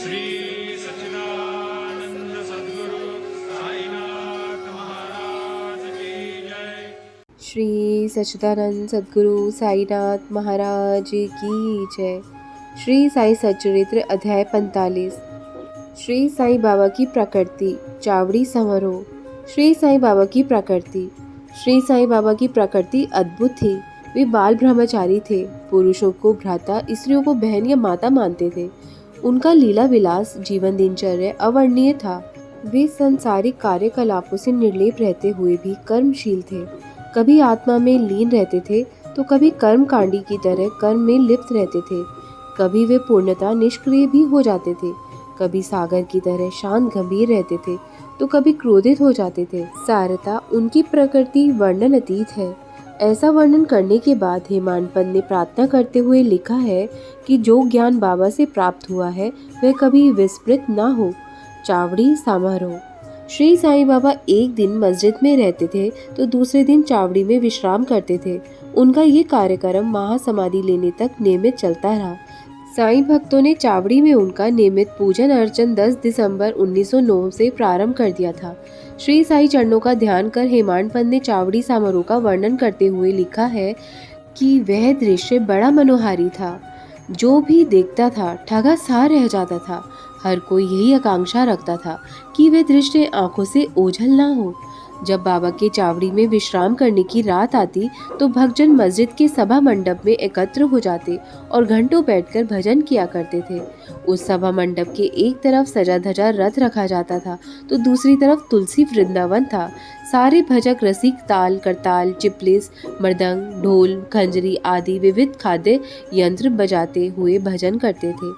श्री सच्चिदानंद सद्गुरु साईनाथ महाराज की जय। श्री सच्चिदानंद सद्गुरु साईनाथ महाराज की जय। श्री साई सच्चरित्र अध्याय 45। श्री साईं बाबा की प्रकृति, चावड़ी समारोह। श्री साईं बाबा की प्रकृति। श्री साईं बाबा की प्रकृति अद्भुत थी। वे बाल ब्रह्मचारी थे। पुरुषों को भ्राता, स्त्रियों को बहन या माता मानते थे। उनका लीला विलास जीवन दिनचर्या अवर्णनीय था। वे संसारिक कार्यकलापों से निर्लेप रहते हुए भी कर्मशील थे। कभी आत्मा में लीन रहते थे तो कभी कर्मकांडी की तरह कर्म में लिप्त रहते थे। कभी वे पूर्णतः निष्क्रिय भी हो जाते थे। कभी सागर की तरह शांत गंभीर रहते थे तो कभी क्रोधित हो जाते थे। सारता उनकी प्रकृति वर्णन अतीत है। ऐसा वर्णन करने के बाद हेमाडपंत ने प्रार्थना करते हुए लिखा है कि जो ज्ञान बाबा से प्राप्त हुआ है वह कभी विस्मृत न हो। चावड़ी समारोह। श्री साईं बाबा एक दिन मस्जिद में रहते थे तो दूसरे दिन चावड़ी में विश्राम करते थे। उनका ये कार्यक्रम महासमाधि लेने तक नियमित चलता रहा। साईं भक्तों ने चावड़ी में उनका नियमित पूजन अर्चन 10 दिसंबर 1909 से प्रारंभ कर दिया था। श्री साईं चरणों का ध्यान कर हेमाडपंत ने चावड़ी समारोह का वर्णन करते हुए लिखा है कि वह दृश्य बड़ा मनोहारी था। जो भी देखता था ठगा सा रह जाता था। हर कोई यही आकांक्षा रखता था कि वह दृश्य आंखों से ओझल ना हो। जब बाबा के चावड़ी में विश्राम करने की रात आती तो भक्तजन मस्जिद के सभा मंडप में एकत्र हो जाते और घंटों बैठकर भजन किया करते थे। उस सभा मंडप के एक तरफ सजा धजा रथ रखा जाता था तो दूसरी तरफ तुलसी वृंदावन था। सारे भजक रसिक ताल, करताल, चिपलिस, मृदंग, ढोल, खंजरी आदि विविध खाद्य यंत्र बजाते हुए भजन करते थे।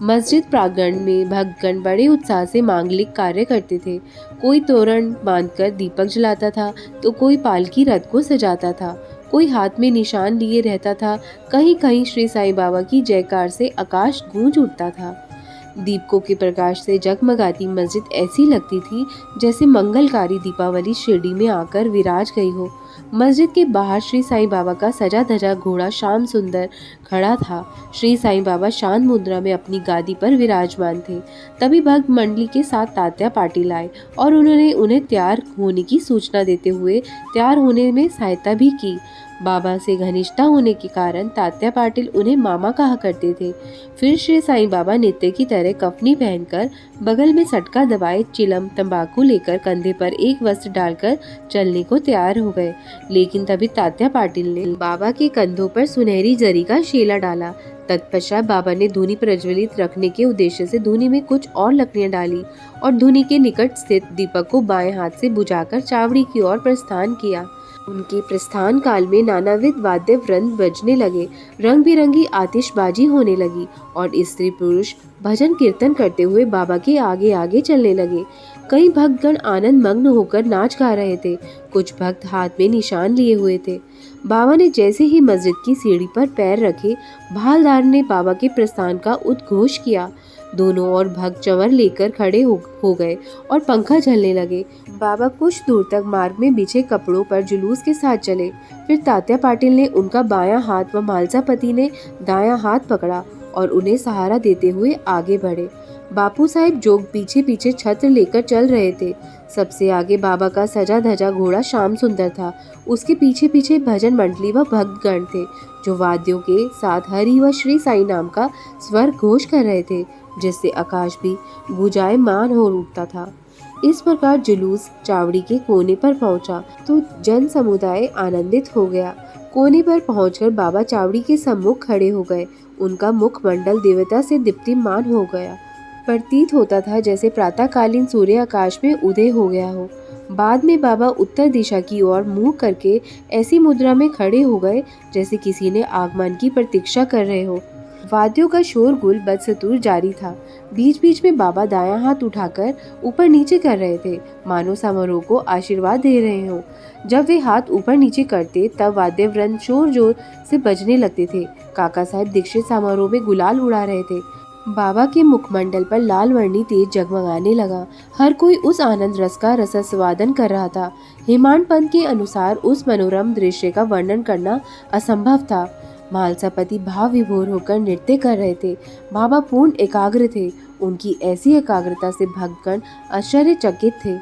मस्जिद प्रांगण में भक्तगण बड़े उत्साह से मांगलिक कार्य करते थे। कोई तोरण बांधकर दीपक जलाता था तो कोई पालकी रथ को सजाता था। कोई हाथ में निशान लिए रहता था। कहीं कहीं श्री साईं बाबा की जयकार से आकाश गूंज उठता था। दीपकों के प्रकाश से जगमगाती मस्जिद ऐसी लगती थी जैसे मंगलकारी दीपावली शिरडी में आकर विराज गई हो। मस्जिद के बाहर श्री साईं बाबा का सजा धजा घोड़ा श्याम सुंदर खड़ा था। श्री साईं बाबा शांत मुद्रा में अपनी गादी पर विराजमान थे। तभी भक्त मंडली के साथ तात्या पाटिल आए और उन्होंने उन्हें तैयार होने की सूचना देते हुए तैयार होने में सहायता भी की। बाबा से घनिष्ठता होने के कारण तात्या पाटिल उन्हें मामा कहा करते थे। फिर श्री साईं बाबा नित्य की तरह कफनी पहनकर बगल में सटका दबाए चिलम तंबाकू लेकर कंधे पर एक वस्त्र डालकर चलने को तैयार हो गए। लेकिन तभी तात्या पाटिल ने बाबा के कंधों पर सुनहरी जरी का शेला डाला। तत्पश्चात बाबा ने धूनी प्रज्वलित रखने के उद्देश्य से धूनी में कुछ और लकड़ियां डाली और धूनी के निकट स्थित दीपक को बाएं हाथ से बुझाकर चावड़ी की ओर प्रस्थान किया। उनके प्रस्थान काल में नानाविध वाद्य वृंद बजने लगे, रंग बिरंगी आतिशबाजी होने लगी और स्त्री पुरुष भजन कीर्तन करते हुए बाबा के आगे आगे चलने लगे। कई भक्तगण आनंद मग्न होकर नाच गा रहे थे। कुछ भक्त हाथ में निशान लिए हुए थे। बाबा ने जैसे ही मस्जिद की सीढ़ी पर पैर रखे, भालदार ने बाबा के प्रस्थान का उद्घोष किया। दोनों ओर भक्त चंवर लेकर खड़े हो गए और पंखा झलने लगे। बाबा कुछ दूर तक मार्ग में बिछे कपड़ों पर जुलूस के साथ चले। फिर तात्या पाटिल ने उनका बायां हाथ व मालसापति ने दायां हाथ पकड़ा और उन्हें सहारा देते हुए आगे बढ़े। बापू साहिब जोग पीछे पीछे छत्र लेकर चल रहे थे। सबसे आगे बाबा का सजा धजा घोड़ा श्याम सुंदर था। उसके पीछे पीछे भजन मंडली व भक्तगण थे जो वाद्यों के साथ हरि व श्री साईं नाम का स्वर घोष कर रहे थे, जिससे आकाश भी गुंजायमान हो उठता था। इस प्रकार जुलूस चावड़ी के कोने पर पहुंचा तो जन समुदाय आनंदित हो गया। कोने पर पहुंचकर बाबा चावड़ी के सम्मुख खड़े हो गए। उनका मुखमंडल देवता से दीप्तिमान हो गया। प्रतीत होता था जैसे प्रातःकालीन सूर्य आकाश में उदय हो गया हो। बाद में बाबा उत्तर दिशा की ओर मुंह करके ऐसी मुद्रा में खड़े हो गए जैसे किसी ने आगमन की प्रतीक्षा कर रहे हो। वाद्यों का शोरगुल बदस्तूर जारी था। बीच बीच में बाबा दायां हाथ उठाकर ऊपर नीचे कर रहे थे, मानो समारोह को आशीर्वाद दे रहे हो। जब वे हाथ ऊपर नीचे करते तब वाद्य वृंद जोर जोर से बजने लगते थे। काका साहब दीक्षित समारोह में गुलाल उड़ा रहे थे। बाबा के मुखमंडल पर लाल वर्णी तेज जगमगाने लगा। हर कोई उस आनंद रस का रसास्वादन कर रहा था। हेमाडपंत के अनुसार उस मनोरम दृश्य का वर्णन करना असंभव था। म्हालसापति भाव विभोर होकर नृत्य कर रहे थे। बाबा पूर्ण एकाग्र थे। उनकी ऐसी एकाग्रता से भक्तगण आश्चर्यचकित थे।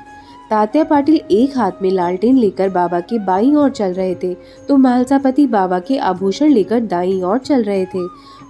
तात्या पाटिल एक हाथ में लालटेन लेकर बाबा के बाईं ओर चल रहे थे, तो म्हालसापति बाबा के आभूषण लेकर दाईं ओर चल रहे थे।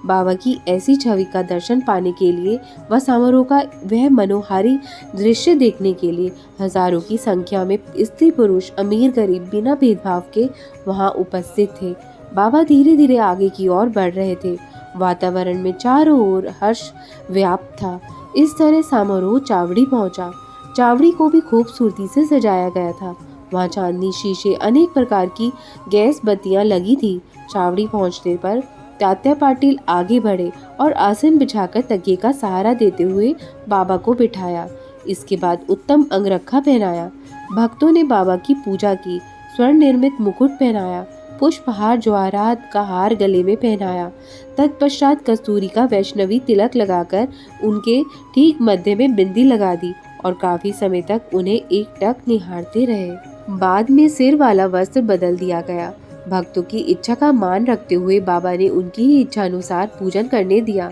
बाबा की ऐसी छवि का दर्शन पाने के लिए व समारोह का वह मनोहारी दृश्य देखने के लिए हजारों की संख्या में स्त्री पुरुष अमीर गरीब बिना भेदभाव के वहां उपस्थित थे। बाबा धीरे धीरे आगे की ओर बढ़ रहे थे। वातावरण में चारों ओर हर्ष व्याप्त था। इस तरह समारोह चावड़ी पहुंचा। चावड़ी को भी खूबसूरती से सजाया गया था। वहाँ चांदनी शीशे अनेक प्रकार की गैस बत्तियां लगी थी। चावड़ी पहुंचने पर तात्या पाटिल आगे बढ़े और आसन बिछाकर तकिए का सहारा देते हुए बाबा को बिठाया। इसके बाद उत्तम अंगरखा पहनाया। भक्तों ने बाबा की पूजा की। स्वर्ण निर्मित मुकुट पहनाया। पुष्पहार जवाहरात का हार गले में पहनाया। तत्पश्चात कस्तूरी का वैष्णवी तिलक लगाकर उनके ठीक मध्य में बिंदी लगा दी और काफी समय तक उन्हें एकटक निहारते रहे। बाद में सिर वाला वस्त्र बदल दिया गया। भक्तों की इच्छा का मान रखते हुए बाबा ने उनकी ही इच्छा अनुसार पूजन करने दिया।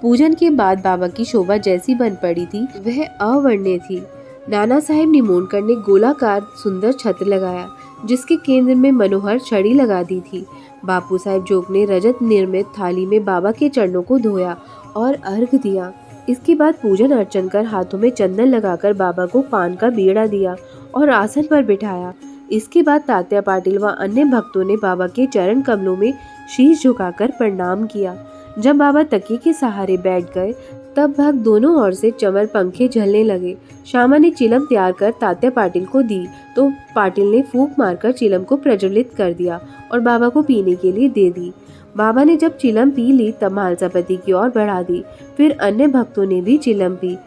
पूजन के बाद बाबा की शोभा जैसी बन पड़ी थी वह अवर्णनीय थी। नाना साहेब निमोणकर ने गोलाकार सुंदर छत्र लगाया, जिसके केंद्र में मनोहर छड़ी लगा दी थी। बापू साहेब जोग ने रजत निर्मित थाली में बाबा के चरणों को धोया और अर्घ दिया। इसके बाद पूजन अर्चन कर हाथों में चंदन लगाकर बाबा को पान का बीड़ा दिया और आसन पर बिठाया। इसके बाद तात्या पाटिल व अन्य भक्तों ने बाबा के चरण कमलों में शीश झुकाकर प्रणाम किया। जब बाबा तकिए के सहारे बैठ गए तब भक्त दोनों ओर से चमर पंखे झलने लगे। श्यामा ने चिलम तैयार कर तात्या पाटिल को दी तो पाटिल ने फूंक मारकर चिलम को प्रज्वलित कर दिया और बाबा को पीने के लिए दे दी। बाबा ने जब चिलम पी ली तब म्हालसापति की ओर बढ़ा दी। फिर अन्य भक्तों ने भी चिलम पी।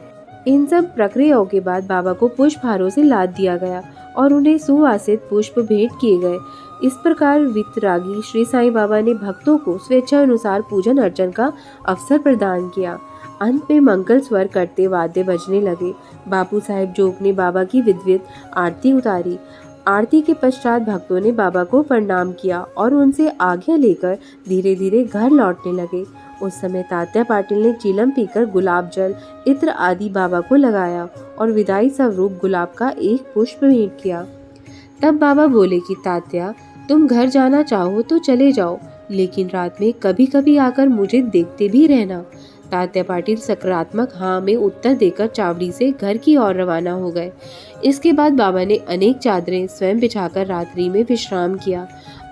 इन सब प्रक्रियाओं के बाद बाबा को पुष्पहारों से लाद दिया गया और उन्हें सुवासित पुष्प भेंट किए गए। इस प्रकार वितरागी श्री साईं बाबा ने भक्तों को स्वेच्छा अनुसार पूजन अर्चन का अवसर प्रदान किया। अंत में मंगल स्वर करते वाद्य बजने लगे। बापू साहेब जोग ने बाबा की विधिवत आरती उतारी। आरती के पश्चात भक्तों ने बाबा को प्रणाम किया और उनसे आज्ञा लेकर धीरे धीरे घर लौटने लगे। उस समय तात्या पाटिल ने चिलम पीकर गुलाब जल, इत्र आदि बाबा को लगाया और विदाई स्वरूप गुलाब का एक पुष्प भेंट किया। तब बाबा बोले कि तात्या, तुम घर जाना चाहो तो चले जाओ, लेकिन रात में कभी कभी आकर मुझे देखते भी रहना। तात्या पाटिल सकारात्मक हाँ में उत्तर देकर चावड़ी से घर की ओर रवाना हो गए। इसके बाद बाबा ने अनेक चादरें स्वयं बिछाकर रात्रि में विश्राम किया।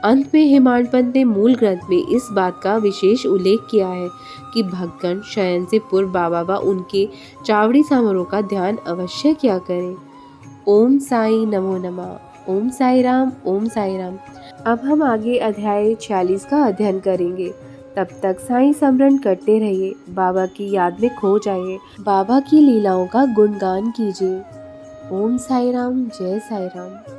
अंत में हेमाड पंत ने मूल ग्रंथ में इस बात का विशेष उल्लेख किया है कि भक्तगण शयन से पूर्व बाबा व उनके चावड़ी समारोह का ध्यान अवश्य किया करें। ओम साई नमो नमः। ओम साई राम। ओम साई राम। अब हम आगे अध्याय 46 का अध्ययन करेंगे। तब तक साईं स्मरण करते रहिए, बाबा की याद में खो जाइए, बाबा की लीलाओं का गुणगान कीजिए। ओम साई राम। जय साई राम।